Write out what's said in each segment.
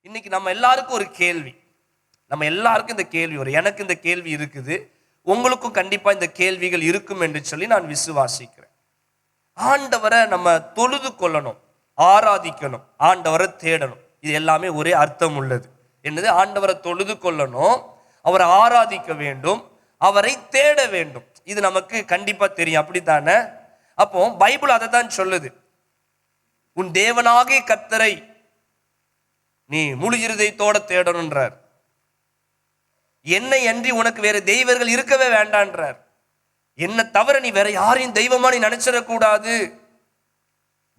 இன்னைக்கு நம்ம எல்லாருக்கும் ஒரு கேள்வி, நம்ம எல்லாருக்கும் இந்த கேள்வி வரும். எனக்கு இந்த கேள்வி இருக்குது, உங்களுக்கும் கண்டிப்பா இந்த கேள்விகள் இருக்கும் என்று சொல்லி நான் விசுவாசிக்கிறேன். ஆண்டவரை நம்ம தொழுது கொள்ளணும், ஆராதிக்கணும், ஆண்டவரை தேடணும். இது எல்லாமே ஒரே அர்த்தம் உள்ளது. என்னது? ஆண்டவரை தொழுது கொள்ளணும், அவரை ஆராதிக்க வேண்டும், அவரை தேட வேண்டும். இது நமக்கு கண்டிப்பா தெரியும், அப்படித்தானே? அப்போ பைபிள் அதை தான் சொல்லுது. உன் தேவனாகிய கர்த்தரை நீ முழு இருதயத்தோட தேடணுன்றார். என்னை அன்றி உனக்கு வேற தெய்வர்கள் இருக்கவே வேண்டான்றார். என்ன தவிர நீ வேற யாரையும் தெய்வமா நீ நினைச்சிடக்கூடாது.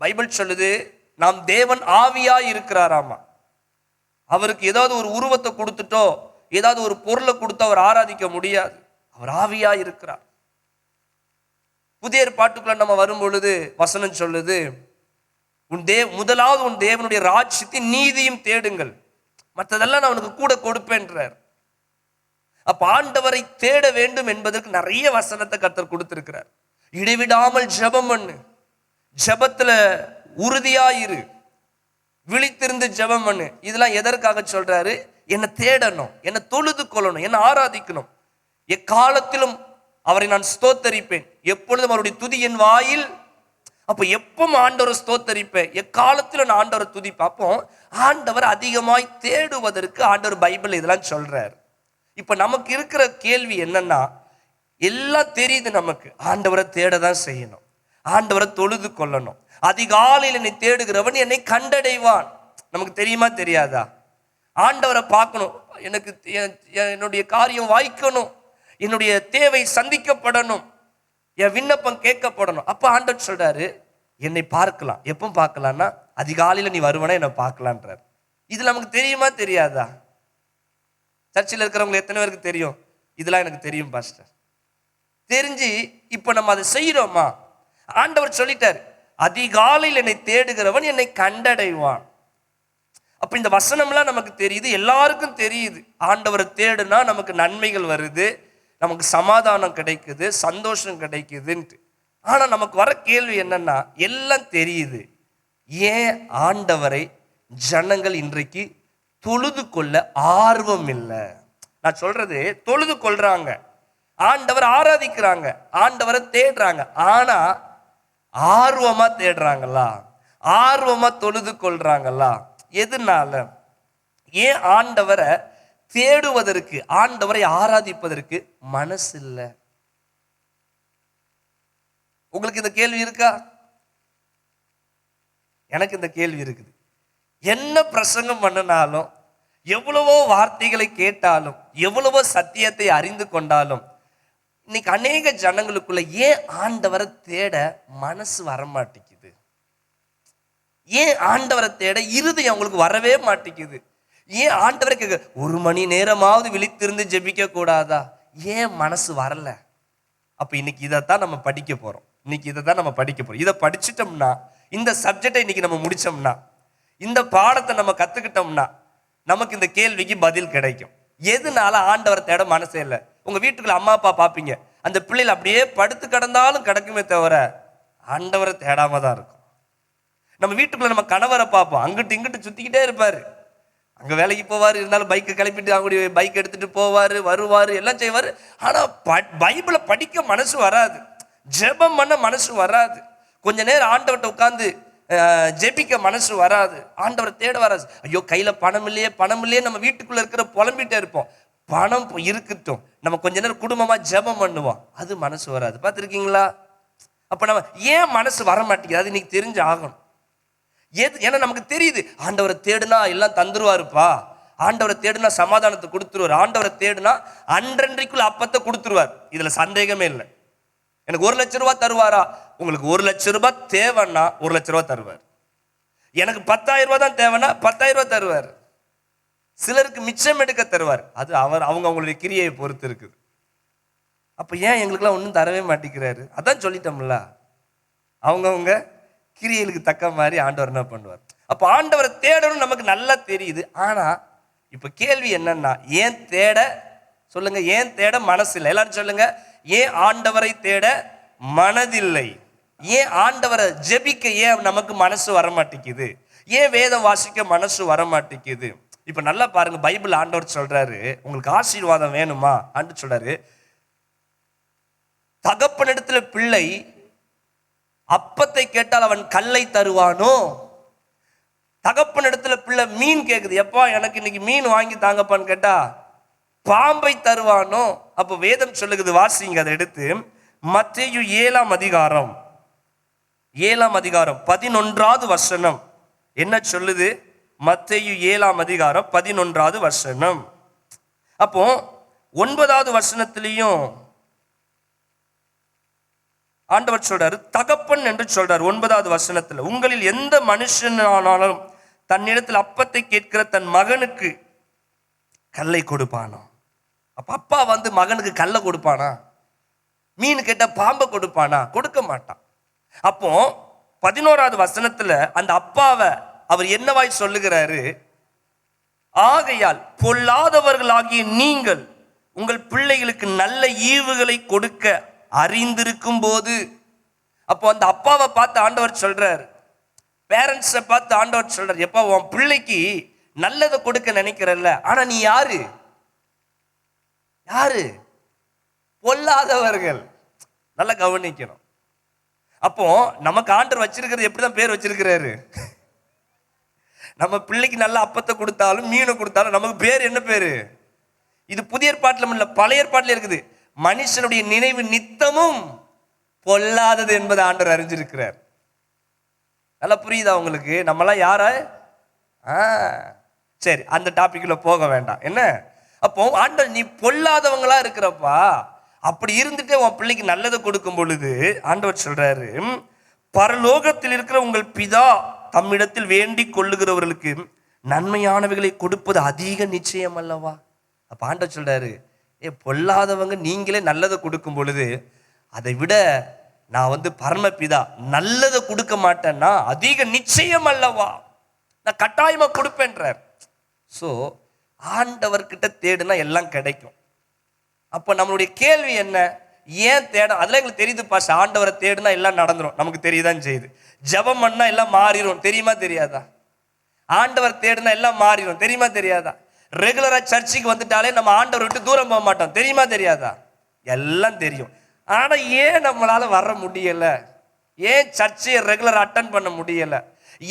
பைபிள் சொல்லுது, நாம் தேவன் ஆவியா இருக்கிறாராமா. அவருக்கு ஏதாவது ஒரு உருவத்தை கொடுத்துட்டோ, ஏதாவது ஒரு பொருளை கொடுத்து அவர் ஆராதிக்க முடியாது. அவர் ஆவியா இருக்கிறார். புதிய ஏற்பாட்டுக்குள்ள நம்ம வரும் பொழுது வசனம் சொல்லுது, முதலாவது உன் தேவனுடைய ராஜ்யத்தின் நீதியும் தேடுங்கள், மற்றதெல்லாம் நான் உனக்கு கூட கொடுப்பேன்றார். அப்ப ஆண்டவரை தேட வேண்டும் என்பதற்கு நிறைய வசனத்தை கர்த்தர் கொடுத்திருக்கிறார். இடைவிடாமல் ஜெபம் பண்ணு, ஜெபத்துல உறுதியாயிரு, விழித்திருந்து ஜெபம் பண்ணு. இதெல்லாம் எதற்காக சொல்றாரு? என்னை தேடணும், என்னை தொழுது கொள்ளணும், என்னை ஆராதிக்கணும். எக்காலத்திலும் அவரை நான் ஸ்தோத்தரிப்பேன், எப்பொழுதும் அவருடைய துதி என் வாயில். அப்போ எப்பவும் ஆண்டவரை ஸ்தோத்தரிப்பேன், எக்காலத்திலும் நான் ஆண்டவரை துதிப்பேன். அப்போ ஆண்டவர் அதிகமாய் தேடுவதற்கு ஆண்டவர் பைபிள் இதெல்லாம் சொல்றார். இப்ப நமக்கு இருக்கிற கேள்வி என்னன்னா, எல்லாம் தெரியுது நமக்கு, ஆண்டவரை தேட தான் செய்யணும், ஆண்டவரை தொழுது கொள்ளணும். அதிகாலையில் என்னை தேடுகிறவன் என்னை கண்டடைவான். நமக்கு தெரியுமா தெரியாதா? ஆண்டவரை பார்க்கணும், எனக்கு என்னுடைய காரியம் வாய்க்கணும், என்னுடைய தேவை சந்திக்கப்படணும், என் விண்ணப்பம் கேட்கப்படணும். அப்ப ஆண்டவர் சொல்றாரு, என்னை பார்க்கலாம். எப்போ பார்க்கலாம்னா, அதிகாலையில் நீ வருவனா என்னை பார்க்கலான்றார். இது நமக்கு தெரியுமா தெரியாதா? சர்ச்சில் இருக்கிறவங்க எத்தனை பேருக்கு தெரியும்? இதெல்லாம் எனக்கு தெரியும் பாஸ்டர். தெரிஞ்சு இப்ப நம்ம அதை செய்யறோமா? ஆண்டவர் சொல்லிட்டார், அதிகாலையில் என்னை தேடுகிறவன் என்னை கண்டடைவான். அப்ப இந்த வசனம்லாம் நமக்கு தெரியுது, எல்லாருக்கும் தெரியுது. ஆண்டவரை தேடுனா நமக்கு நன்மைகள் வருது, நமக்கு சமாதானம் கிடைக்குது, சந்தோஷம் கிடைக்குதுன்ட்டு. ஆனா நமக்கு வர கேள்வி என்னன்னா, எல்லாம் தெரியுது, ஏன் ஆண்டவரை ஜனங்கள் இன்றைக்கு தொழுது கொள்ள ஆர்வம் இல்லை? நான் சொல்றது, தொழுது கொள்றாங்க, ஆண்டவர் ஆராதிக்கிறாங்க, ஆண்டவரை தேடுறாங்க, ஆனா ஆர்வமா தேடுறாங்களா? ஆர்வமா தொழுது கொள்றாங்களா? எதனால? ஏன் ஆண்டவரை தேடுவதற்கு, ஆண்டவரை ஆராதிப்பதற்கு மனசு இல்லை? உங்களுக்கு இந்த கேள்வி இருக்கா? எனக்கு இந்த கேள்வி இருக்குது. என்ன பிரசங்கம் பண்ணினாலும், எவ்வளவோ வார்த்தைகளை கேட்டாலும், எவ்வளவோ சத்தியத்தை அறிந்து கொண்டாலும், இன்னைக்கு அநேக ஜனங்களுக்குள்ள ஏன் ஆண்டவரை தேட மனசு வரமாட்டேங்குது? ஏன் ஆண்டவரை தேட இருதயம் அவங்களுக்கு வரவே மாட்டேங்குது? ஏன் ஆண்டவரை கேட்க, ஒரு மணி நேரமாவது விழித்திருந்து ஜெபிக்க கூடாதா? ஏன் மனசு வரல? அப்ப இன்னைக்கு இதைத்தான் நம்ம படிக்க போறோம். இன்னைக்கு இதை தான் நம்ம படிக்க போறோம். இதை படிச்சுட்டோம்னா, இந்த சப்ஜெக்டை இன்னைக்கு நம்ம முடிச்சோம்னா, இந்த பாடத்தை நம்ம கத்துக்கிட்டோம்னா, நமக்கு இந்த கேள்விக்கு பதில் கிடைக்கும். எதனால ஆண்டவரை தேட மனசே இல்லை? உங்க வீட்டுக்குள்ள அம்மா அப்பா பாப்பீங்க, அந்த பிள்ளைகள் அப்படியே படுத்து கிடந்தாலும் கிடக்குமே தவிர ஆண்டவரை தேடாம தான் இருக்கும். நம்ம வீட்டுக்குள்ள நம்ம கணவரை பார்ப்போம், அங்கிட்டு இங்கிட்டு சுத்திக்கிட்டே இருப்பாரு, அங்க வேலைக்கு போவாரு, இருந்தாலும் பைக்கை கிளப்பிட்டு அவங்களுடைய பைக் எடுத்துட்டு போவாரு, வருவாரு, எல்லாம் செய்வாரு. ஆனா பைபிளை படிக்க மனசு வராது, ஜெபம் பண்ண மனசு வராது, கொஞ்ச நேரம் ஆண்டவர்கிட்ட உட்கார்ந்து ஜெபிக்க மனசு வராது, ஆண்டவரை தேட வராது. ஐயோ கையில பணம் இல்லையே, பணம் இல்லையே, நம்ம வீட்டுக்குள்ள இருக்கிற புலம்பிட்டே இருப்போம். பணம் இருக்கட்டும், நம்ம கொஞ்ச நேரம் குடும்பமா ஜெபம் பண்ணுவோம், அது மனசு வராது. பார்த்துருக்கீங்களா? அப்ப நம்ம ஏன் மனசு வர மாட்டேங்குது? அது இன்னைக்கு தெரிஞ்சு ஆகணும். ஏன்னா நமக்கு தெரியுது, ஆண்டவரை தேடுனா எல்லாம் தந்துருவாருப்பா, ஆண்டவரை தேடுனா சமாதானத்தை கொடுத்துருவார், ஆண்டவரை தேடுனா அன்றன்றைக்குள்ள அப்பத்தை கொடுத்துருவார், இதுல சந்தேகமே இல்லை. எனக்கு 1 லட்சம் ரூபாய் தருவாரா? உங்களுக்கு 1 லட்சம் ரூபாய் தேவைன்னா 1 லட்சம் ரூபாய் தருவார். எனக்கு 10,000 ரூபாய் தான் தேவைன்னா 10,000 ரூபாய் தருவார். சிலருக்கு மிச்சம் எடுக்க தருவார், அது அவங்களுடைய கிரியை பொறுத்து இருக்குது. அப்ப ஏன் எங்களுக்குலாம் ஒன்றும் தரவே மாட்டேங்கிறாரு? அதான் சொல்லிட்டோம்ல, அவங்கவுங்க கிரியைகளுக்கு தக்க மாதிரி ஆண்டவர் என்ன பண்ணுவார். அப்ப ஆண்டவரை தேடணும் நமக்கு நல்லா தெரியுது. ஆனா இப்ப கேள்வி என்னன்னா, ஏன் தேட சொல்லுங்க, ஏன் தேட மனசு இல்லை? எல்லாரும் சொல்லுங்க, ஏன் ஆண்டவரை தேட மனதில்லை? ஏன் ஆண்டவரை ஜெபிக்க ஏன் நமக்கு மனசு வர மாட்டேங்குது? ஏன் வேதம் வாசிக்க மனசு வர மாட்டேங்குது? இப்ப நல்லா பாருங்க, பைபிள் ஆண்டவர் சொல்றாரு, உங்களுக்கு ஆசீர்வாதம் வேணுமா ஆண்டு சொல்றாரு, தகப்பனிடத்துல பிள்ளை அப்பத்தை கேட்டால் அவன் கல்லை தருவானோ? தகப்பனிடத்துல பிள்ளை மீன் கேக்குது, எப்பா எனக்கு இன்னைக்கு மீன் வாங்கி தாங்கப்பான்னு கேட்டா பாம்பை தருவானோ? அப்போ வேதம் சொல்லுகிறது, வாசிங்க அதை எடுத்து, மத்தேயு 7ஆம் அதிகாரம் 11வது வசனம் என்ன சொல்லுது? மத்தேயு 7ஆம் அதிகாரம் 11வது வசனம். அப்போ 9வது வசனத்திலையும் ஆண்டவர் சொல்றாரு, தகப்பன் என்று சொல்றாரு 9வது வசனத்துல, உங்களில் எந்த மனுஷனானாலும் தன்னிடத்தில் அப்பத்தை கேட்கிற தன் மகனுக்கு கல்லை கொடுப்பானோ? அப்ப அப்பா வந்து மகனுக்கு கல்லை கொடுப்பானா? மீன் கேட்ட பாம்பை கொடுப்பானா? கொடுக்க மாட்டான். அப்போ 11வது வசனத்துல அந்த அப்பாவை அவர் என்னவாய் சொல்லுகிறாரு? ஆகையால் பொல்லாதவர்களாகிய நீங்கள் உங்கள் பிள்ளைகளுக்கு நல்ல ஈவுகளை கொடுக்க அறிந்திருக்கும் போது. அப்போ அந்த அப்பாவை பார்த்து ஆண்டவர் சொல்றார், பேரண்ட்ஸை பார்த்து ஆண்டவர் சொல்றார், எப்பா உன் பிள்ளைக்கு நல்லதை கொடுக்க நினைக்கிறல்ல, ஆனா நீ யாரு? பொல்லாதவர்கள். நல்லா கவனிக்கணும். அப்போ நமக்கு ஆண்டவர் வச்சிருக்கிறது எப்படிதான் பேர் வச்சிருக்கிறாரு? நம்ம பிள்ளைக்கு நல்ல அப்பத்தை கொடுத்தாலும் மீனை கொடுத்தாலும் நமக்கு பேர் என்ன பேரு? இது புதிய ஏற்பாட்டிலும் இல்ல, பழைய ஏற்பாட்டில் இருக்குது. மனுஷனுடைய நினைவு நித்தமும் பொல்லாதது என்பதை ஆண்டவர் அறிஞ்சிருக்கிறார். நல்லா புரியுதா உங்களுக்கு? நம்மளாம் யார? சரி, அந்த டாபிக்ல போக வேண்டாம். என்ன அப்போ ஆண்டவர், நீ பொல்லாதவங்களா இருக்கிறப்பா, அப்படி இருந்துட்டே உன் பிள்ளைக்கு நல்லதை கொடுக்கும் பொழுது ஆண்டவர் சொல்றாரு, பரலோகத்தில் இருக்கிற உங்கள் பிதா தம்மிடத்தில் வேண்டிக் கொள்ளுகிறவர்களுக்கு நன்மையானவைகளை கொடுப்பது அதிக நிச்சயம் அல்லவா? அப்ப ஆண்டவர் சொல்றாரு, பொல்லாதவங்க நீங்களே நல்லதை கொடுக்கும் பொழுது அதை விட நான் வந்து பரமபிதா நல்லதை கொடுக்க மாட்டேன்னா அதிக நிச்சயம் அல்லவா, நான் கட்டாயமா கொடுப்பேன்றார். ஸோ ஆண்டவர்கிட்ட தேடுனா எல்லாம் கிடைக்கும். அப்போ நம்மளுடைய கேள்வி என்ன? ஏன் தேட? அதெல்லாம் எங்களுக்கு தெரியுது பாஸ், ஆண்டவரை தேடுனா எல்லாம் நடந்துரும், நமக்கு தெரியுதான் செய்யுது. ஜெபம் பண்ணா எல்லாம் மாறிடும், தெரியுமா தெரியாதா? ஆண்டவர் தேடுனா எல்லாம் மாறிடும், தெரியுமா தெரியாதா? ரெகுலரா சர்ச்சுக்கு வந்துட்டாலே நம்ம ஆண்டவர் விட்டு தூரம் போக மாட்டோம், தெரியுமா தெரியாதா? எல்லாம் தெரியும். ஆனா ஏன் நம்மளால வர முடியல? ஏன் சர்ச்சையை ரெகுலர் அட்டன் பண்ண முடியல?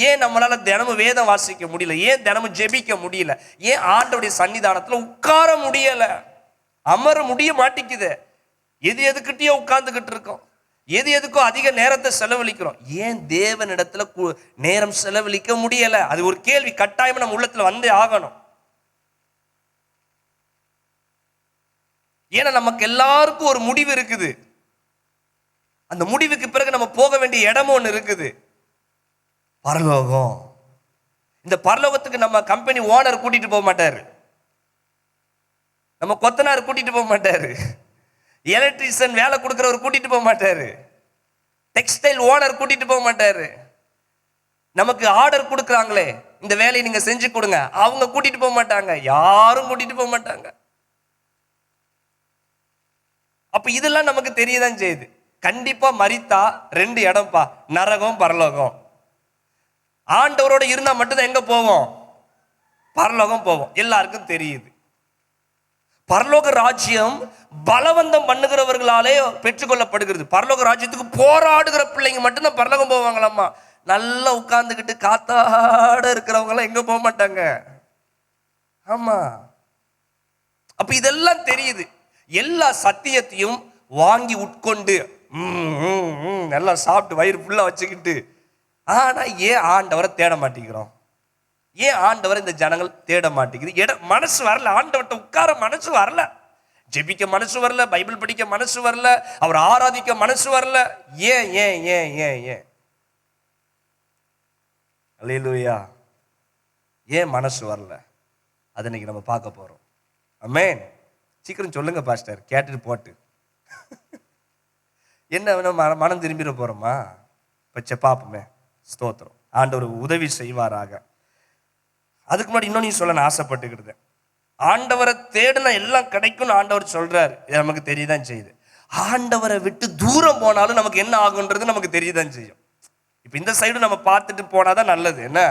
ஏன் நம்மளால தினமும் வேதம் வாசிக்க முடியல? ஏன் தினமும் ஜெபிக்க முடியல? ஏன் ஆண்டவருடைய சன்னிதானத்துல உட்கார முடியல? அமர முடிய மாட்டேங்குது. எதுக்கிட்டயோ உட்கார்ந்துகிட்டு இருக்கோம், எதுக்கோ அதிக நேரத்தை செலவழிக்கிறோம். ஏன் தேவனிடத்துல நேரம் செலவழிக்க முடியல? அது ஒரு கேள்வி கட்டாயமா நம்ம உள்ளத்துல வந்தே ஆகணும். ஏன்னா நமக்கு எல்லாருக்கும் ஒரு முடிவு இருக்குது. அந்த முடிவுக்கு பிறகு நம்ம போக வேண்டிய இடம் ஒன்று இருக்குது, பரலோகம். இந்த பரலோகத்துக்கு நம்ம கம்பெனி ஓனர் கூட்டிட்டு போக மாட்டாரு, நம்ம கொத்தனார் கூட்டிட்டு போக மாட்டாரு, எலக்ட்ரீஷியன் வேலை கொடுக்கிறவர் கூட்டிட்டு போக மாட்டாரு, டெக்ஸ்டைல் ஓனர் கூட்டிட்டு போக மாட்டாரு. நமக்கு ஆர்டர் கொடுக்குறாங்களே, இந்த வேலையை நீங்க செஞ்சு கொடுங்க, அவங்க கூட்டிட்டு போக மாட்டாங்க, யாரும் கூட்டிட்டு போக மாட்டாங்க. அப்ப இதெல்லாம் நமக்கு தெரியதான் செய்யுது. கண்டிப்பா மரித்தா 2 இடம்பா, நரகம் பரலோகம். ஆண்டவரோட இருந்தா மட்டும்தான் எங்க போவோம்? பரலோகம் போவோம். எல்லாருக்கும் தெரியுது. பரலோக ராஜ்யம் பலவந்தம் பண்ணுகிறவர்களாலே பெற்றுக்கொள்ளப்படுகிறது. பரலோக ராஜ்யத்துக்கு போராடுகிற பிள்ளைங்க மட்டும்தான் பரலோகம் போவாங்களாமா. நல்லா உட்கார்ந்துக்கிட்டு காத்தாட இருக்கிறவங்க எல்லாம் எங்க போக மாட்டாங்க. ஆமா, அப்ப இதெல்லாம் தெரியுது. எல்லா சத்தியத்தையும் வாங்கி உட்கொண்டு நல்லா சாப்பிட்டு வயிறு ஃபுல்லா வச்சுக்கிட்டு, ஆனா ஏன் ஆண்டவரை தேட மாட்டேங்கிறோம்? ஏன் ஆண்டவரை இந்த ஜனங்கள் தேட மாட்டேங்குது? மனசு வரல, ஆண்டவர்கிட்ட உட்கார மனசு வரல, ஜெபிக்க மனசு வரல, பைபிள் படிக்க மனசு வரல, அவர் ஆராதிக்க மனசு வரல. ஏன் ஏன் ஏன் ஏன் ஏன் அல்லேலூயா, ஏன் மனசு வரல? அதை இன்னைக்கு நம்ம பார்க்க போறோம். ஆமென். சீக்கிரம் சொல்லுங்க பாஸ்டர், கேட்டுட்டு போட்டு. என்ன மனம் திரும்பிட போறோமா? பச்சை பாப்போமே. ஸ்தோத்திரம், ஆண்டவர் உதவி செய்வாராக. அதுக்கு முன்னாடி இன்னும் நீ சொல்ல நான் ஆசைப்பட்டுக்கிட்டு, ஆண்டவரை தேடினா எல்லாம் கிடைக்கும்னு ஆண்டவர் சொல்றாரு. இது நமக்கு தெரியதான் செய்யுது. ஆண்டவரை விட்டு தூரம் போனாலும் நமக்கு என்ன ஆகுன்றது நமக்கு தெரியதான் செய்யும். இப்ப இந்த சைடு நம்ம பார்த்துட்டு போனாதான் நல்லது. என்ன,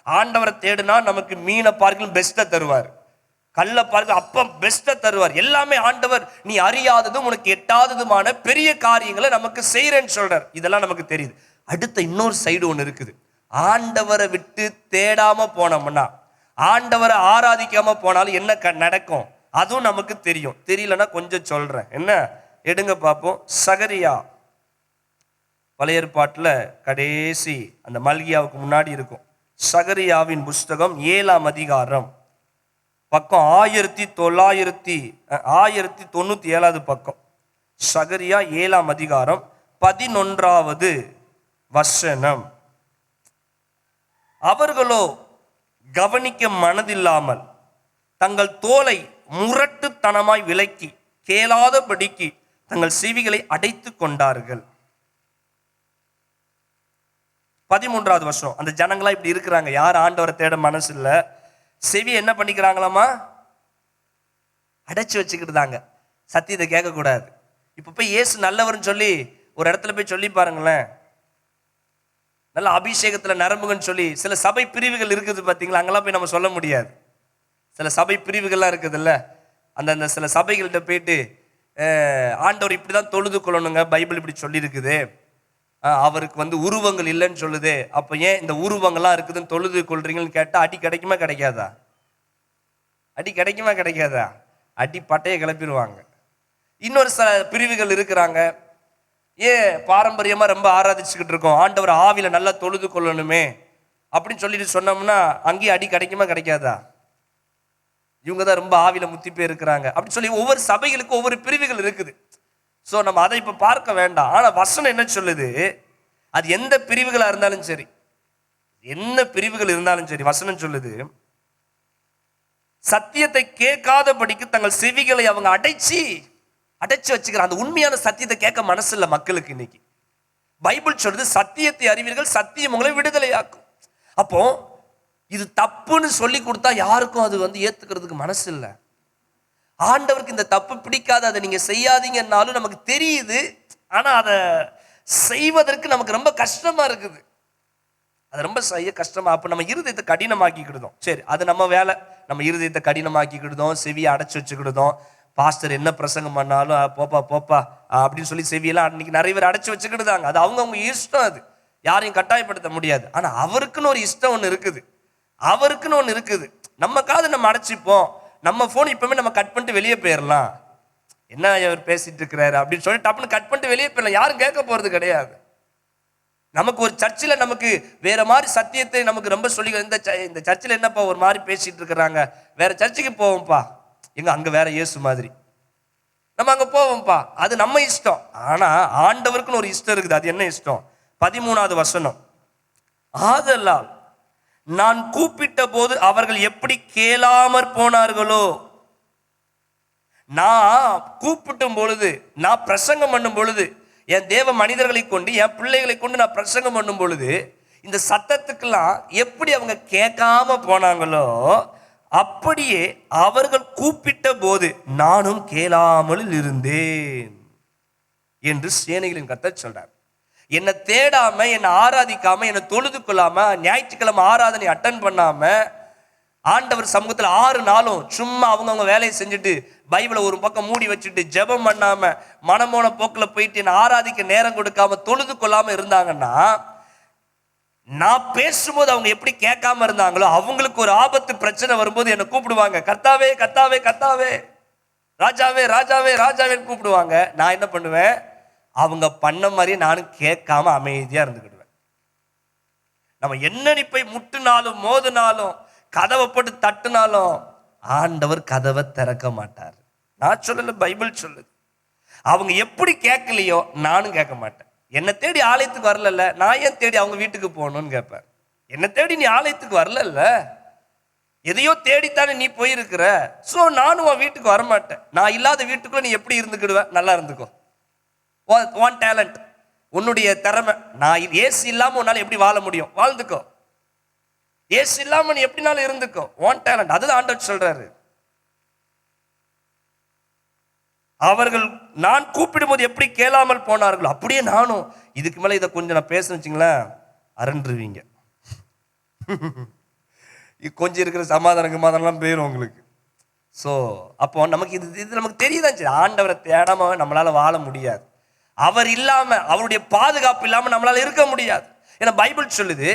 ஆண்டவரை தேடுனா நமக்கு மீனை பார்க்கலும் பெஸ்ட்டை தருவார், கல்லை பார்க்க அப்ப பெஸ்ட்டை தருவார். எல்லாமே ஆண்டவர் நீ அறியாததும் உனக்கு எட்டாததுமான பெரிய காரியங்களை நமக்கு செய்யறேன்னு சொல்றார். இதெல்லாம் நமக்கு தெரியுது. அடுத்த இன்னொரு சைடு ஒன்று இருக்குது. ஆண்டவரை விட்டு தேடாம போனோம்னா, ஆண்டவரை ஆராதிக்காம போனாலும் என்ன நடக்கும் அதுவும் நமக்கு தெரியும். தெரியலன்னா கொஞ்சம் சொல்றேன். என்ன எடுங்க பார்ப்போம். சகரியா பழைய ஏற்பாட்டில் கடைசி அந்த மல்கியாவுக்கு முன்னாடி இருக்கும். சகரியாவின் புஸ்தகம் 7ஆம் அதிகாரம் பக்கம் 1997 பக்கம். சகரியா 7ஆம் அதிகாரம் 11வது வசனம். அவர்களோ கவனிக்க மனதில்லாமல் தங்கள் தோலை முரட்டுத்தனமாய் விலக்கி கேளாதபடிக்கு தங்கள் செவிகளை அடைத்து கொண்டார்கள். 13வது வருஷம். அந்த ஜனங்களா இப்படி இருக்கிறாங்க. யார் ஆண்டவரை தேட மனசு இல்ல, செவி என்ன பண்ணிக்கிறாங்களாமா, அடைச்சு வச்சுக்கிட்டுதாங்க. சத்தியத்தை கேட்கக்கூடாது. இப்ப போய் இயேசு நல்லவர்னு சொல்லி ஒரு இடத்துல போய் சொல்லி பாருங்களேன். நல்ல அபிஷேகத்துல நரம்புகன்னு சொல்லி சில சபை பிரிவுகள் இருக்குது பார்த்தீங்களா, அங்கெல்லாம் போய் நம்ம சொல்ல முடியாது. சில சபை பிரிவுகள்லாம் இருக்குதுல்ல, அந்த சில சபைகள்கிட்ட போயிட்டு ஆண்டவர் இப்படிதான் தொழுது கொள்ளணுங்க, பைபிள் இப்படி சொல்லி இருக்குது, அவருக்கு உருவங்கள் இல்லைன்னு சொல்லுது, அப்போ ஏன் இந்த உருவங்கள்லாம் இருக்குதுன்னு தொழுது கொள்றீங்கன்னு கேட்டால் அடி கிடைக்குமா கிடைக்காதா? அடி கிடைக்குமா கிடைக்காதா? அடி பட்டையை கிளப்பிடுவாங்க. இன்னொரு சில பிரிவுகள் இருக்கிறாங்க. ஏன் பாரம்பரியமா ரொம்ப ஆராதிச்சுக்கிட்டு இருக்கோம், ஆண்டவர் ஆவில நல்லா தொழுது கொள்ளணுமே அப்படின்னு சொல்லிட்டு சொன்னோம்னா அங்கேயும் அடி கிடைக்குமா கிடைக்காதா? இவங்க தான் ரொம்ப ஆவில முத்தி போய் இருக்கிறாங்க அப்படின்னு சொல்லி ஒவ்வொரு சபைகளுக்கும் ஒவ்வொரு பிரிவுகள் இருக்குது. ஸோ நம்ம அதை இப்போ பார்க்க வேண்டாம். ஆனால் வசனம் என்ன சொல்லுது, அது எந்த பிரிவுகளாக இருந்தாலும் சரி, என்ன பிரிவுகள் இருந்தாலும் சரி, வசனம் சொல்லுது சத்தியத்தை கேட்காதபடிக்கு தங்கள் செவிகளை அவங்க அடைச்சு வச்சுக்கிறாங்க. அந்த உண்மையான சத்தியத்தை கேட்க மனசு இல்லை மக்களுக்கு. இன்னைக்கு பைபிள் சொல்லுது சத்தியத்தை அறிவீர்கள், சத்தியம் உங்களை விடுதலையாக்கும். அப்போ இது தப்புன்னு சொல்லி கொடுத்தா யாருக்கும் அது ஏத்துக்கிறதுக்கு மனசு இல்லை. ஆண்டவருக்கு இந்த தப்பு பிடிக்காது, அதை நீங்க செய்யாதீங்கன்னாலும் நமக்கு தெரியுது. ஆனா அதை செய்வதற்கு நமக்கு ரொம்ப கஷ்டமா இருக்குது. அது ரொம்ப செய்ய கஷ்டமா. அப்ப நம்ம இருதயத்தை கடினமாக்கிக்கிடுதோம். சரி, அது நம்ம வேலை. நம்ம இருதயத்தை கடினமாக்கிக்கிடுதோம், செவியை அடைச்சு வச்சுக்கிடுதோம். பாஸ்டர் என்ன பிரசங்கம் பண்ணாலும் போப்பா அப்படின்னு சொல்லி செவியெல்லாம் அன்னைக்கு நிறைய பேர் அடைச்சு வச்சுக்கிட்டுதாங்க. அது அவங்க இஷ்டம், அது யாரையும் கட்டாயப்படுத்த முடியாது. ஆனா அவருக்குன்னு ஒரு இஷ்டம் ஒன்று இருக்குது, அவருக்குன்னு ஒன்று இருக்குது. நம்ம காது நம்ம அடைச்சிப்போம், நம்ம போன் இப்பவுமே நம்ம கட் பண்ணிட்டு வெளியே போயிடலாம். என்ன அவர் பேசிட்டு இருக்கிறாரு அப்படின்னு சொல்லி டப்புன்னு கட் பண்ணிட்டு வெளியே போயிடலாம். யாரும் கேட்க போறது கிடையாது. நமக்கு ஒரு சர்ச்சில் நமக்கு வேற மாதிரி சத்தியத்தை நமக்கு ரொம்ப சொல்லி, இந்த சர்ச்சில் என்னப்பா ஒரு மாதிரி பேசிட்டு இருக்கிறாங்க, வேற சர்ச்சுக்கு போவோம்ப்பா, எங்க அங்க வேற இயேசு மாதிரி, நம்ம அங்க போவோம்ப்பா. அது நம்ம இஷ்டம். ஆனா ஆண்டவருக்குன்னு ஒரு இஷ்டம் இருக்குது. அது என்ன இஷ்டம்? 13வது வசனம். ஆதலால் நான் கூப்பிட்ட போது அவர்கள் எப்படி கேளாமற் போனார்களோ, நான் கூப்பிட்டும் பொழுது, நான் பிரசங்கம் பண்ணும் பொழுது, என் தேவ மனிதர்களை கொண்டு என் பிள்ளைகளை கொண்டு நான் பிரசங்கம் பண்ணும் பொழுது இந்த சத்தத்துக்கெல்லாம் எப்படி அவங்க கேட்காம போனாங்களோ, அப்படியே அவர்கள் கூப்பிட்ட போது நானும் கேளாமல் இருந்தேன் என்று சேனைகளின் கர்த்தர் சொல்றார். என்னை தேடாம, என்னை ஆராதிக்காம, என்னை தொழுது கொள்ளாம, ஞாயிற்றுக்கிழமை ஆராதனை அட்டன் பண்ணாம, ஆண்டவர் சமூகத்தில் 6 நாளும் சும்மா அவங்கவுங்க வேலையை செஞ்சுட்டு பைபிளை ஒரு பக்கம் மூடி வச்சுட்டு ஜெபம் பண்ணாம மனமோன போக்கில் போயிட்டு என்னை ஆராதிக்க நேரம் கொடுக்காம தொழுது கொள்ளாம இருந்தாங்கன்னா, நான் பேசும்போது அவங்க எப்படி கேட்காம இருந்தாங்களோ, அவங்களுக்கு ஒரு ஆபத்து பிரச்சனை வரும்போது என்னை கூப்பிடுவாங்க, கர்த்தாவே கர்த்தாவே கர்த்தாவே, ராஜாவே ராஜாவே ராஜாவேன்னு கூப்பிடுவாங்க. நான் என்ன பண்ணுவேன், அவங்க பண்ண மாதிரியே நானும் கேட்காம அமைதியா இருந்துக்கிடுவேன். நம்ம என்ன போய் முட்டுனாலும் மோதினாலும் கதவை போட்டு தட்டுனாலும் ஆண்டவர் கதவை திறக்க மாட்டார். நான் சொல்லல, பைபிள் சொல்லுது. அவங்க எப்படி கேட்கலையோ நானும் கேட்க மாட்டேன். என்னை தேடி ஆலயத்துக்கு வரல, நான் ஏன் தேடி அவங்க வீட்டுக்கு போகணும்னு கேட்பேன். என்னை தேடி நீ ஆலயத்துக்கு வரல, எதையோ தேடித்தானே நீ போயிருக்கிற, ஸோ நானும் உன் வீட்டுக்கு வரமாட்டேன். நான் இல்லாத வீட்டுக்குள்ள நீ எப்படி இருந்துக்கிடுவ? நல்லா இருந்துக்கோ, ஒன் டேலண்ட், உன்னுடைய திறமை. நான் ஏசு இல்லாம உன்னால எப்படி வாழ முடியும்? வாழ்ந்துக்கோ. ஏசு இல்லாம நீ எப்படினாலும் இருந்துக்கோ, ஒன் டேலண்ட். அதுதான் ஆண்டவர் சொல்றாரு. அவர்கள் நான் கூப்பிடும்போது எப்படி கேளாமல் போனார்களோ அப்படியே நானும். இதுக்கு மேல இதை கொஞ்சம் நான் பேச வச்சுங்களேன் அரண்டுருவீங்க. கொஞ்சம் இருக்கிற சமாதானம்லாம் போயிடும் உங்களுக்கு. ஸோ அப்போ நமக்கு இது நமக்கு தெரியுதான், சரி ஆண்டவரை தேடாம நம்மளால வாழ முடியாது. அவர் இல்லாம, அவருடைய பாதுகாப்பு இல்லாம நம்மளால இருக்க முடியாது. ஏன்னா பைபிள் சொல்லுது,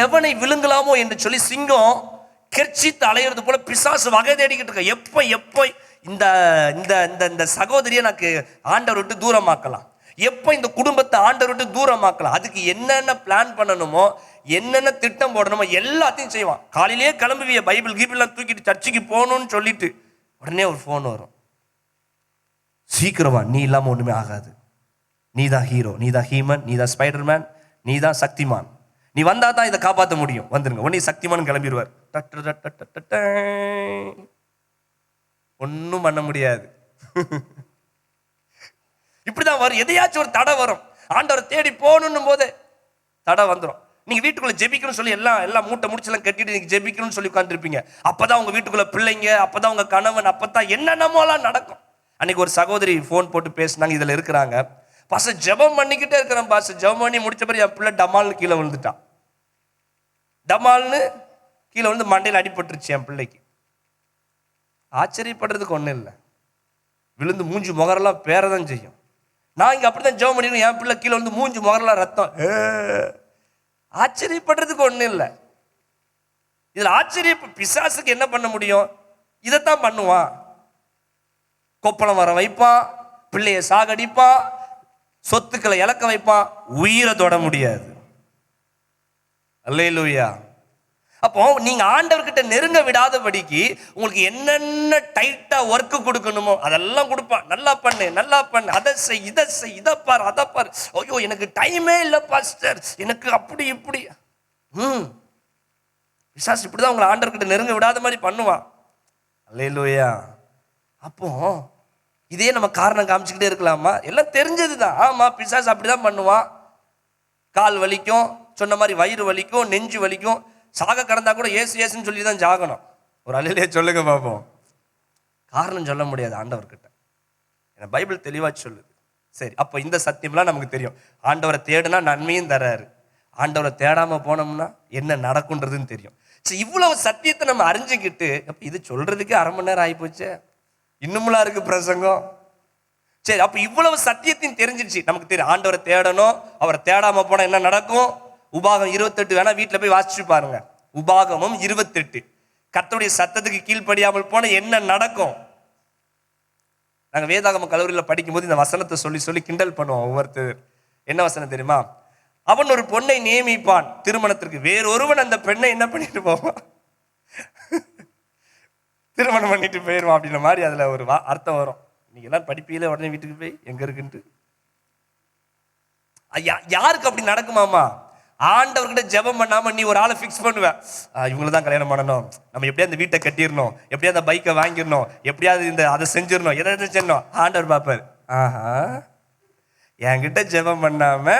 எவனை விழுங்கலாமோ என்று சொல்லி சிங்கம் கெர்ச்சித்து அலையிறது போல பிசாசு வகை தேடிக்கிட்டு இருக்க. எப்போ இந்த இந்த இந்த சகோதரியை எனக்கு ஆண்டவர் விட்டு தூரமாக்கலாம், எப்போ இந்த குடும்பத்தை ஆண்டவர் விட்டு தூரமாக்கலாம், அதுக்கு என்னென்ன பிளான் பண்ணணுமோ, என்னென்ன திட்டம் போடணுமோ எல்லாத்தையும் செய்வான். காலையிலேயே கிளம்புவிய பைபிள் கீபிள்லாம் தூக்கிட்டு சர்ச்சுக்கு போகணும்னு சொல்லிட்டு உடனே ஒரு ஃபோன் வரும், சீக்கிரமா, நீ இல்லாம ஒண்ணுமே ஆகாது, நீ தான் ஹீரோ, நீ தான் ஹீமன், நீ தான் ஸ்பைடர்மேன், நீ தான் சக்திமான், நீ வந்தா தான் இதை காப்பாற்ற முடியும், வந்துருங்க. உடனே சக்திமான் கிளம்பிடுவார். ஒன்னும் பண்ண முடியாது. இப்படிதான் வரும், எதையாச்சும் ஒரு தடை வரும். ஆண்டவரை தேடி போகணும் போது தடை வந்துடும். நீங்க வீட்டுக்குள்ள ஜெபிக்கணும்னு சொல்லி எல்லாம் மூட்டை முடிச்செல்லாம் கட்டிட்டு நீங்க ஜெபிக்கணும்னு சொல்லி உட்காந்துருப்பீங்க. அப்பதான் உங்க வீட்டுக்குள்ள பிள்ளைங்க, அப்பதான் உங்க கணவன், அப்பதான் என்னென்னமோலாம் நடக்கும். அன்னைக்கு ஒரு சகோதரி ஃபோன் போட்டு பேசினாங்க, இதுல இருக்கிறாங்க, பாச ஜெபம் பண்ணிக்கிட்டே இருக்கிறேன் பாச, ஜெபம் பண்ணி முடிச்ச பிறகு என் பிள்ளை டமால்னு கீழே விழுந்துட்டான். டமால்னு கீழே விழுந்து மண்டையில் அடிபட்டுருச்சு என் பிள்ளைக்கு. ஆச்சரியப்படுறதுக்கு ஒன்றும் இல்லை, விழுந்து மூஞ்சி முகரெல்லாம் பேரதான் செய்யும். நான் இங்கே அப்படிதான் ஜெபம் பண்ணிடுவேன், என் பிள்ளை கீழே வந்து மூஞ்சி முகரெல்லாம் ரத்தம். ஆச்சரியப்படுறதுக்கு ஒன்றும் இல்லை. இதில் பிசாசுக்கு என்ன பண்ண முடியும்? இதைத்தான் பண்ணுவான். கொப்பளம் வர வைப்பான், பிள்ளைய சாகடிப்பான், சொத்துக்களை இழக்க வைப்பான், உயிரை தொட முடியாது. அல்லேலூயா. அப்போ நீங்க ஆண்டவர்கிட்ட நெருங்க விடாதபடிக்கு உங்களுக்கு என்னென்ன டைட்டா ஒர்க்கு கொடுக்கணுமோ அதெல்லாம் கொடுப்பான். நல்லா பண்ணு, நல்லா பண்ணு, அதை செய், இதை செய், இதை பாரு, அதை பாரு. ஐயோ எனக்கு டைமே இல்லை பாஸ்டர், எனக்கு அப்படி இப்படி. பிசாசு இப்படிதான் உங்களை ஆண்டவர்கிட்ட நெருங்க விடாத மாதிரி பண்ணுவான். அல்லேலூயா. அப்போ இதே நம்ம காரணம் காமிச்சுக்கிட்டே இருக்கலாமா? எல்லாம் தெரிஞ்சதுதான். ஆமா, பிசாசு அப்படிதான் பண்ணுவான். கால் வலிக்கும், சொன்ன மாதிரி வயிறு வலிக்கும், நெஞ்சு வலிக்கும். சாக கடந்தா கூட ஏசு ஏசுன்னு சொல்லி தான் சாகணும். ஒரு அல்லேலூயா சொல்லுங்க பார்ப்போம். காரணம் சொல்ல முடியாது ஆண்டவர்கிட்ட. ஏன்னா பைபிள் தெளிவா சொல்லுது. சரி, அப்போ இந்த சத்தியம்லாம் நமக்கு தெரியும். ஆண்டவரை தேடுனா நன்மையும் தராரு, ஆண்டவரை தேடாம போனோம்னா என்ன நடக்குன்றதுன்னு தெரியும். சரி, இவ்வளவு சத்தியத்தை நம்ம அறிஞ்சுக்கிட்டு இது சொல்றதுக்கு 1/2 மணி நேரம் ஆகிப்போச்சு, இன்னும்லாம் இருக்கு பிரசங்கம். சரி, அப்ப இவ்வளவு சத்தியத்தையும் தெரிஞ்சிருச்சு, நமக்கு தெரியும் ஆண்டவரை தேடணும், அவரை தேடாம போனா என்ன நடக்கும். உபாகம் 28 வேணா வீட்டுல போய் வாசிச்சு பாருங்க. உபாகமும் 28, கர்த்தருடைய சத்தத்துக்கு கீழ்ப்படியாமல் போன என்ன நடக்கும். நாங்க வேதாகம கல்லூரியில படிக்கும் போது இந்த வசனத்தை சொல்லி சொல்லி கிண்டல் பண்ணுவோம் ஒவ்வொருத்தர். என்ன வசனம் தெரியுமா? அவன் ஒரு பொண்ணை நியமிப்பான் திருமணத்திற்கு, வேறொருவன் அந்த பெண்ணை என்ன பண்ணிட்டு போவான், திருமணம் பண்ணிட்டு போயிடுவான் அப்படின்ற மாதிரி அதுல ஒரு அர்த்தம் வரும். நீங்க எல்லாம் படிப்பீல உடனே வீட்டுக்கு போய் எங்க இருக்குன்ட்டு. யாருக்கு அப்படி நடக்குமாமா? ஆண்டவர்கிட்ட ஜெபம் பண்ணாம நீ ஒரு ஆளை ஃபிக்ஸ் பண்ணுவ, இவங்களை தான் கல்யாணம் பண்ணணும், நம்ம எப்படியா அந்த வீட்டை கட்டிடணும், எப்படியா அந்த பைக்கை வாங்கிடணும், எப்படியாவது இந்த அதை செஞ்சிடணும், எதை செய்யணும். ஆண்டவர் பார்ப்பார், ஆஹா என்கிட்ட ஜெபம் பண்ணாம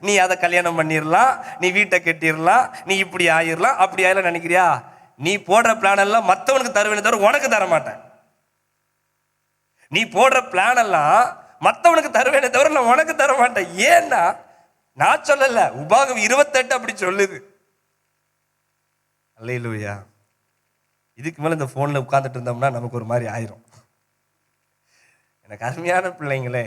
நீ அதை கல்யாணம் பண்ணிடலாம், நீ வீட்டை கட்டிடலாம், நீ இப்படி ஆயிடலாம், அப்படி ஆயிடலாம் நினைக்கிறியா? நீ போடுற பிளான் எல்லாம் மற்றவனுக்கு தருவேனே தவிர உனக்கு தர மாட்டேன். நீ போடுற பிளான் எல்லாம் மற்றவனுக்கு தருவேனே தவிர நான் உனக்கு தர மாட்டேன். ஏன்னா நான் சொல்லல, உபாகம் 28 அப்படி சொல்லுது. அல்லேலூயா. இதுக்கு மேல இந்த போன்ல உட்கார்ந்துட்டு இருந்தோம்னா நமக்கு ஒரு மாதிரி ஆயிரும். எனக்கு அருமையான பிள்ளைங்களே,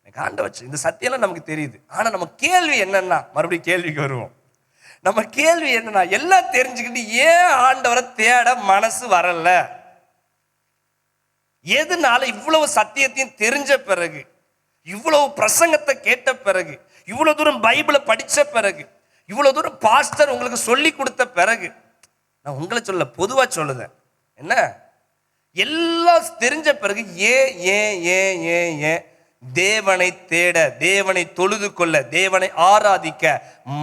எனக்கு ஆண்டவர் இந்த சத்தியம்லாம் நமக்கு தெரியுது. ஆனா நம்ம கேள்வி என்னன்னா, மறுபடியும் கேள்விக்கு வருவோம். நம்ம கேள்வி என்னன்னா, எல்லாம் தெரிஞ்சுக்கிட்டு ஏன் ஆண்டவரை தேட மனசு வரல? எதனால இவ்வளவு சத்தியத்தையும் தெரிஞ்ச பிறகு, இவ்வளவு பிரசங்கத்தை கேட்ட பிறகு, இவ்வளவு தூரம் பைபிளை படிச்ச பிறகு, இவ்வளவு தூரம் பாஸ்டர் உங்களுக்கு சொல்லி கொடுத்த பிறகு, நான் உங்களை சொல்ல பொதுவா சொல்லுதேன், என்ன எல்லாம் தெரிஞ்ச பிறகு ஏன் ஏன் ஏன் ஏன் ஏன் தேவனை தேட, தேவனை தொழுது கொள்ள, தேவனை ஆராதிக்க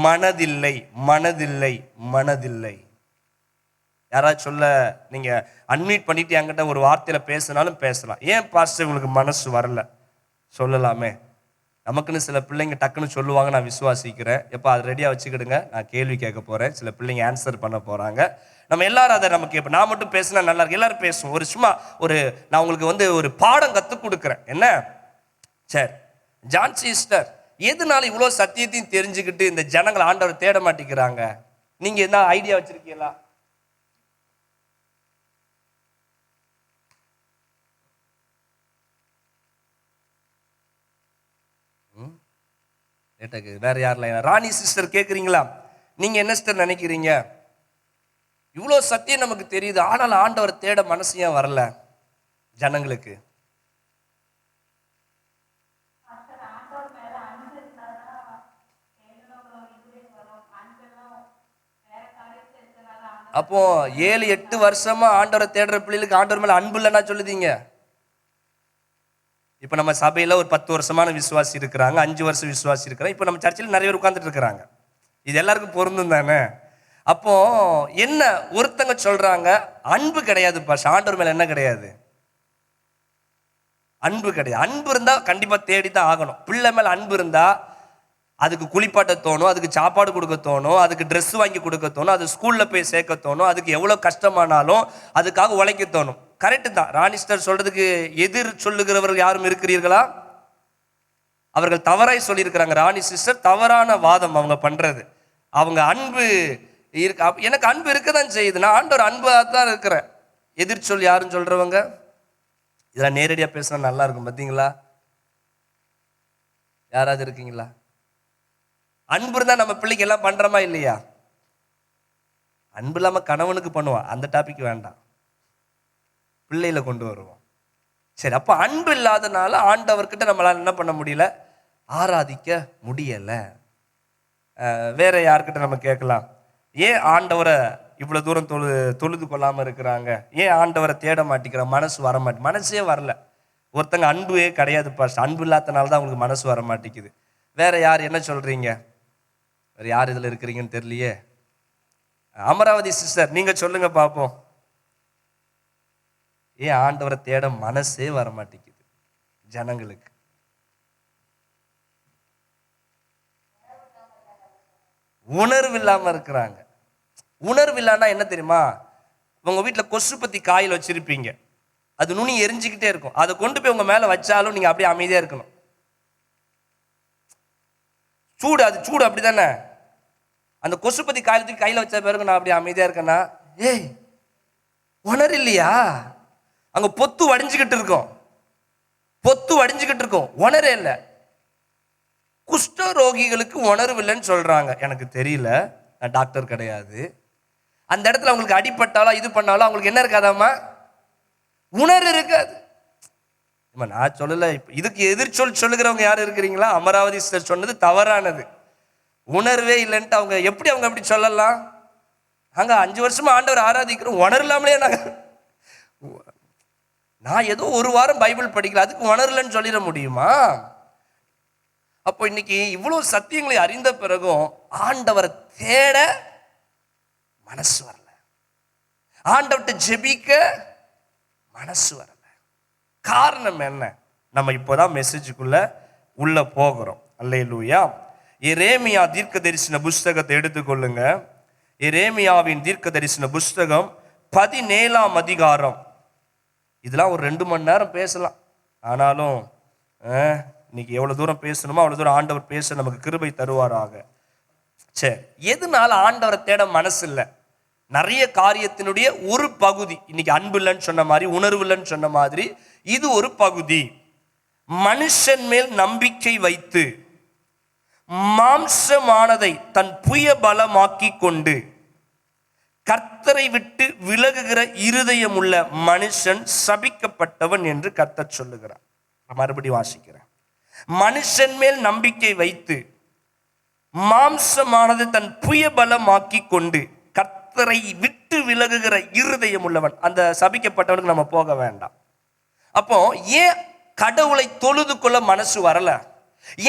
மனதில்லை மனதில்லை மனதில்லை. யாராவது சொல்ல, நீங்க அன்மியூட் பண்ணிட்டு என்கிட்ட ஒரு வார்த்தையில பேசினாலும் பேசலாம். ஏன் பாஸ்டர் உங்களுக்கு மனசு வரல சொல்லலாமே. நமக்குன்னு சில பிள்ளைங்க டக்குன்னு சொல்லுவாங்க, நான் விசுவாசிக்கிறேன். எப்போ அதை ரெடியாக வச்சுக்கிடுங்க, நான் கேள்வி கேட்க போகிறேன், சில பிள்ளைங்க ஆன்சர் பண்ண போகிறாங்க. நம்ம எல்லாரும் அதை நமக்கு இப்போ நான் மட்டும் பேசினா நல்லா இருக்கு, எல்லாரும் பேசுவோம். ஒரு சும்மா நான் உங்களுக்கு ஒரு பாடம் கற்றுக் கொடுக்குறேன். என்ன? சரி, ஜான் சிஸ்டர் எதுனால இவ்வளோ சத்தியத்தையும் தெரிஞ்சுக்கிட்டு இந்த ஜனங்கள் ஆண்டவர் தேட மாட்டேங்கிறாங்க? நீங்கள் என்ன ஐடியா வச்சுருக்கீங்களா? கேட்டக்கு வேற யாரில் ராணி சிஸ்டர் கேட்குறீங்களா? நீங்க என்ன சிஸ்டர் நினைக்கிறீங்க? இவ்வளோ சத்தியம் நமக்கு தெரியுது, ஆனால் ஆண்டவர் தேட மனசு ஏன் வரல ஜனங்களுக்கு? அப்போ 7-8 வருஷமா ஆண்டவரை தேடுற பிள்ளைகளுக்கு ஆண்டவர் மேல அன்பு இல்லைன்னா சொல்லுதீங்க. இப்ப நம்ம சபையில ஒரு 10 வருஷமான விசுவாசி இருக்கிறாங்க, 5 வருஷம் விசுவாசி இருக்கிறாங்க. இப்ப நம்ம சர்ச்சில் நிறைய பேர் உட்கார்ந்துட்டு இருக்கிறாங்க. இது எல்லாருக்கும் பொருந்தும் தானே? அப்போ என்ன ஒருத்தங்க சொல்றாங்க அன்பு கிடையாதுப்பா, ஆண்டவர் மேல என்ன கிடையாது? அன்பு கிடையாது. அன்பு இருந்தா கண்டிப்பா தேடித்தான் ஆகணும். பிள்ளை மேல அன்பு இருந்தா அதுக்கு குளிப்பாட்ட தோணும், அதுக்கு சாப்பாடு கொடுக்க தோணும், அதுக்கு ட்ரெஸ் வாங்கி கொடுக்க தோணும், அது ஸ்கூல்ல போய் சேர்க்க தோணும், அதுக்கு எவ்வளவு கஷ்டமானாலும் அதுக்காக உழைக்க தோணும். கரெக்டு தான். ராணிஸ்டர் சொல்றதுக்கு எதிர் சொல்லுகிறவர்கள் யாரும் இருக்கிறீர்களா? அவர்கள் தவறாய் சொல்லியிருக்கிறாங்க. ராணி சிஸ்டர் தவறான வாதம் அவங்க பண்றது. அவங்க அன்பு இருக்கு, எனக்கு அன்பு இருக்கதான் செய்யுது, நான் ஆண்டவர் அன்பா தான் இருக்கிறேன். எதிர் சொல் யாருன்னு சொல்றவங்க இதெல்லாம் நேரடியா பேசினா நல்லா இருக்கும். பார்த்தீங்களா? யாராவது இருக்கீங்களா? அன்பு இருந்தா நம்ம பிள்ளைக்கு எல்லாம் பண்றோமா இல்லையா? அன்பு இல்லாம கணவனுக்கு பண்ணுவான், அந்த டாபிக் வேண்டாம், பிள்ளையில கொண்டு வருவோம். சரி, அப்ப அன்பு இல்லாதனால ஆண்டவர்கிட்ட நம்மளால என்ன பண்ண முடியல? ஆராதிக்க முடியல. வேற யார்கிட்ட நம்ம கேட்கலாம், ஏன் ஆண்டவரை இவ்வளவு தூரம் தொழுது கொள்ளாம இருக்கிறாங்க? ஏன் ஆண்டவரை தேட மாட்டேங்கிற? மனசு வர மாட்டேன், மனசே வரல. ஒருத்தங்க அன்பே கிடையாது பாஸ்டர், அன்பு இல்லாதனால தான் உங்களுக்கு மனசு வர மாட்டேங்குது. வேற யார் என்ன சொல்றீங்க? வேற யார் இதுல இருக்கிறீங்கன்னு தெரியலையே. அமராவதி சிஸ்டர் நீங்க சொல்லுங்க பாப்போம், ஏன் ஆண்டவரை தேட மனசே வர மாட்டேங்குது ஜனங்களுக்கு? உணர்வு இல்லாம இருக்கிறாங்க. உணர்வு இல்லாம என்ன தெரியுமா? உங்க வீட்டுல கொசு பத்தி காயில் வச்சிருப்பீங்க, அது நுனி எரிஞ்சுக்கிட்டே இருக்கும், அதை கொண்டு போய் உங்க மேல வச்சாலும் நீங்க அப்படியே அமைதியா இருக்கணும். சூடு, அது சூடு அப்படித்தானே? அந்த கொசு பத்தி காயத்துக்கு கையில வச்ச பிறகு நான் அப்படியே அமைதியா இருக்கேன்னா, ஏய் உணர் இல்லையா? அங்க பொத்து வடிஞ்சுக்கிட்டு இருக்கும், பொத்து வடிஞ்சுக்கிட்டு இருக்கும், உணரே இல்லை. குஷ்ட ரோகிகளுக்கு உணர்வு இல்லைன்னு சொல்றாங்க. எனக்கு தெரியல, நான் டாக்டர் கிடையாது. அந்த இடத்துல அவங்களுக்கு அடிப்பட்டாலும் இது பண்ணாலும் அவங்களுக்கு என்ன இருக்காதாமா? உணர்வு இருக்காது. நான் சொல்லல. இதுக்கு எதிர்ச்சொல் சொல்லுகிறவங்க யாரும் இருக்கிறீங்களா? அமராவதி சிஸ்டர் சொன்னது தவறானது. உணர்வே இல்லைன்ட்டு அவங்க எப்படி அப்படி சொல்லலாம்? அங்க 5 வருஷமா ஆண்டவர் ஆராதிக்கிறோம், உணரலாமலே நான் ஏதோ ஒரு வாரம் பைபிள் படிக்கல, அதுக்கு உணரலன்னு சொல்லிட முடியுமா? அப்போ இன்னைக்கு இவ்வளவு சத்தியங்களை அறிந்த பிறகும் ஆண்டவரை தேட மனசு வரல, ஆண்டவர்கிட்ட ஜெபிக்க மனசு வரல. காரணம் என்ன? நம்ம இப்போதான் மெசேஜுக்குள்ள உள்ள போகிறோம். அல்லேலூயா. எரேமியா தீர்க்க தரிசன புஸ்தகத்தை எடுத்துக்கொள்ளுங்க. எரேமியாவின் தீர்க்க தரிசன புஸ்தகம் 17ஆம் அதிகாரம். இதெல்லாம் ஒரு 2 மணி நேரம் பேசலாம், ஆனாலும் இன்னைக்கு எவ்வளவு தூரம் பேசணுமோ அவ்வளவு தூரம் ஆண்டவர் பேச நமக்கு கிருபை தருவாராக. சரி, எதனால ஆண்டவரை தேட மனசு இல்லை? நிறைய காரியத்தினுடைய ஒரு பகுதி. இன்னைக்கு அன்பு இல்லைன்னு சொன்ன மாதிரி, உணர்வு இல்லைன்னு சொன்ன மாதிரி, இது ஒரு பகுதி. மனுஷன் மேல் நம்பிக்கை வைத்து மாம்சமானதை தன் புய பலமாக்கி கொண்டு கர்த்தரை விட்டு விலகுகிற இருதயம் உள்ள மனுஷன் சபிக்கப்பட்டவன் என்று கர்த்தர் சொல்லுகிறார். மறுபடி வாசிக்கிறேன். மனுஷன் மேல் நம்பிக்கை வைத்து மாம்சமானது தன் புய பலமாக்கி கொண்டு கர்த்தரை விட்டு விலகுகிற இருதயம் உள்ளவன். அந்த சபிக்கப்பட்டவனுக்கு நம்ம போக வேண்டாம். அப்போ ஏன் கடவுளை தொழுது கொள்ள மனசு வரல?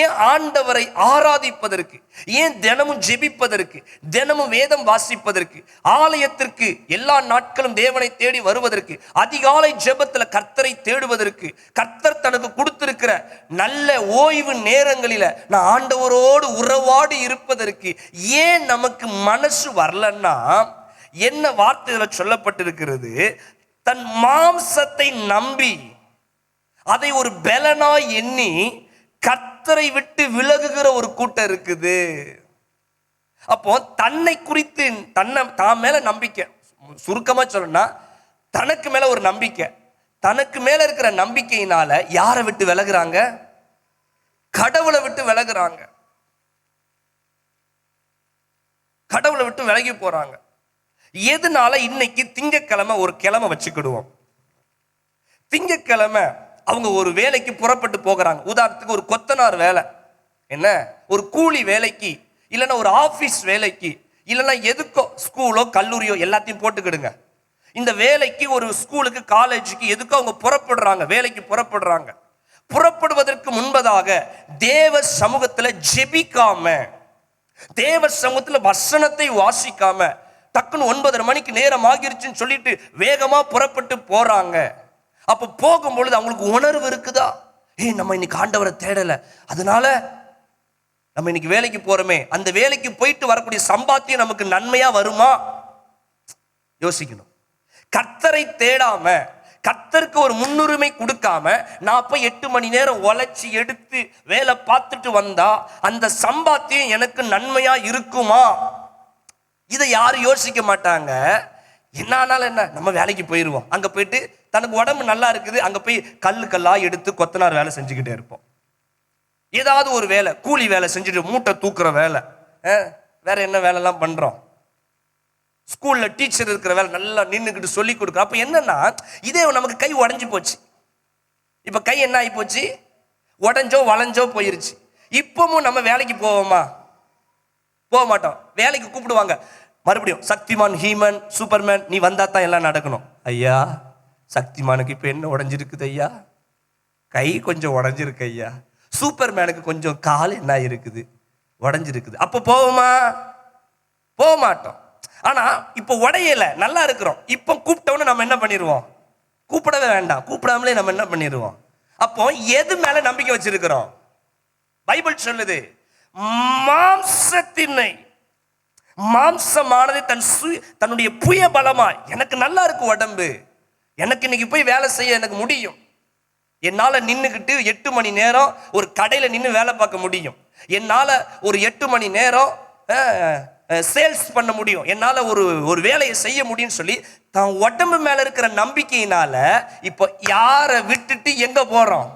ஏன் ஆண்டவரை ஆராதிப்பதற்கு, ஏன் தினமும் ஜெபிப்பதற்கு, தினமும் வேதம் வாசிப்பதற்கு, ஆலயத்திற்கு எல்லா நாட்களும் தேவனை தேடி வருவதற்கு, அதிகாலை ஜெபத்துல கர்த்தரை தேடுவதற்கு, கர்த்தர் தனக்கு கொடுத்திருக்கிற நல்ல ஓய்வு நேரங்களில நான் ஆண்டவரோடு உறவாடி இருப்பதற்கு ஏன் நமக்கு மனசு வரலன்னா, என்ன வார்த்தையில சொல்லப்பட்டிருக்கிறது? தன் மாம்சத்தை நம்பி அதை ஒரு பலனாய் எண்ணி கர்த்தரை விட்டு விலகுகிற ஒரு கூட்டம் இருக்குது. அப்போ தன்னை குறித்து தான் மேல நம்பிக்கை, சுருக்கமா சொல்லணும்னா தனக்கு மேல ஒரு நம்பிக்கை, தனக்கு மேல இருக்கிற நம்பிக்கையினால யாரை விட்டு விலகுறாங்க? கடவுளை விட்டு விலகுறாங்க. கடவுளை விட்டு விலகி போறாங்க. எதனால? இன்னைக்கு திங்கக்கிழமை ஒரு கிழமை வச்சுக்கிடுவோம். திங்கக்கிழமை அவங்க ஒரு வேலைக்கு புறப்பட்டு போகிறாங்க. உதாரணத்துக்கு ஒரு கொத்தனார் வேலை, என்ன ஒரு கூலி வேலைக்கு, இல்லைன்னா ஒரு ஆபீஸ் வேலைக்கு, இல்லைன்னா எதுக்கோ ஸ்கூலோ கல்லூரியோ எல்லாத்தையும் போட்டுக்கிடுங்க. இந்த வேலைக்கு, ஒரு ஸ்கூலுக்கு, காலேஜுக்கு, எதுக்கோ அவங்க புறப்படுறாங்க, வேலைக்கு புறப்படுறாங்க. புறப்படுவதற்கு முன்பதாக தேவ சமூகத்துல ஜெபிக்காம, தேவ சமூகத்துல வசனத்தை வாசிக்காம, டக்குன்னு 9:30 மணிக்கு நேரம் ஆகிருச்சுன்னு சொல்லிட்டு வேகமா புறப்பட்டு போறாங்க. அப்ப போகும்பொழுது அவங்களுக்கு உணர்வு இருக்குதா? நம்ம இன்னைக்கு ஆண்டவரை தேடல, அதனால நம்ம இன்னைக்கு வேலைக்கு போறோமே, அந்த வேலைக்கு போயிட்டு வரக்கூடிய சம்பாத்தியம் நமக்கு நன்மையா வருமா? யோசிக்கணும். கர்த்தரை தேடாம, கர்த்தருக்கு ஒரு முன்னுரிமை கொடுக்காம, நான் போய் 8 மணி நேரம் உழைச்சி எடுத்து வேலை பார்த்துட்டு வந்தா அந்த சம்பாத்தியம் எனக்கு நன்மையா இருக்குமா? இதை யாரும் யோசிக்க மாட்டாங்க. என்னானாலும் என்ன, நம்ம வேலைக்கு போயிடுவோம். அங்க போயிட்டு தனக்கு உடம்பு நல்லா இருக்குது, அங்க போய் கல்லா எடுத்து கொத்தனார் வேலை செஞ்சுக்கிட்டே இருப்போம். ஏதாவது ஒரு வேலை, கூலி வேலை செஞ்சுட்டு, மூட்டை தூக்குற வேலை, வேற என்ன வேலைலாம் பண்றோம். ஸ்கூல்ல டீச்சர் இருக்கிற வேலை, நல்லா நின்றுக்கிட்டு சொல்லி கொடுக்குற. அப்ப என்னன்னா, இதே நமக்கு கை உடஞ்சி போச்சு. இப்ப கை என்ன ஆகி போச்சு? உடஞ்சோ வளைஞ்சோ போயிருச்சு. இப்பவும் நம்ம வேலைக்கு போவோமா? போக மாட்டோம். வேலைக்கு கூப்பிடுவாங்க, மறுபடியும் சக்திமான், ஹீமன், சூப்பர்மேன், நீ வந்தா தான் எல்லாம் நடக்கணும். ஐயா, சக்திமானுக்கு இப்ப என்ன உடஞ்சிருக்குது ஐயா? கை கொஞ்சம் உடஞ்சிருக்கு ஐயா. சூப்பர்மேனுக்கு கொஞ்சம் கால் என்ன இருக்குது, உடஞ்சிருக்குது. அப்ப போவோமா? போக மாட்டோம். ஆனா இப்ப உடையல, நல்லா இருக்கிறோம். இப்ப கூப்பிட்டவன நம்ம என்ன பண்ணிடுவோம்? கூப்பிடவே வேண்டாம், கூப்பிடாமலே நம்ம என்ன பண்ணிடுவோம்? அப்போ எது மேல நம்பிக்கை வச்சிருக்கிறோம்? பைபிள் சொல்லுது, மாம்சத்தினை, மாம்சமானது தன்னுடைய புய பலமா, எனக்கு நல்லா இருக்கு உடம்பு, எனக்கு இன்னைக்கு போய் வேலை செய்ய எனக்கு முடியும், என்னால நின்னுக்கிட்டு 8 மணி நேரம் ஒரு கடையில நின்று வேலை பார்க்க முடியும், என்னால ஒரு 8 மணி நேரம் சேல்ஸ் பண்ண முடியும், என்னால ஒரு வேலையை செய்ய முடியும்னு சொல்லி தான் உடம்பு மேல இருக்கிற நம்பிக்கையினால இப்ப யாரை விட்டுட்டு எங்க போறோம்?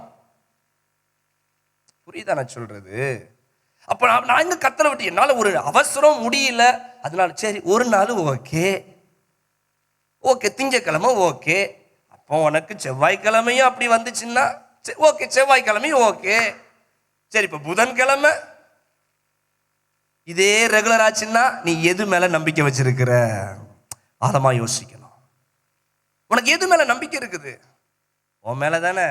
புரியுதா நான் சொல்றது? அப்ப நான் இங்க கத்தரை விட்டு, என்னால ஒரு அவசரம் முடியல, அதனால சரி ஒரு நாள் ஓகே, திங்கக்கிழமை ஓகே, அப்போ உனக்கு செவ்வாய்க்கிழமையும் அப்படி வந்துச்சுன்னா ஓகே, செவ்வாய்க்கிழமையும் ஓகே, சரி இப்ப புதன்கிழமை இதே ரெகுலர் ஆச்சுன்னா நீ எது மேல நம்பிக்கை வச்சிருக்கிற? ஆழமா யோசிக்கணும். உனக்கு எது மேல நம்பிக்கை இருக்குது? உன் மேல தானே.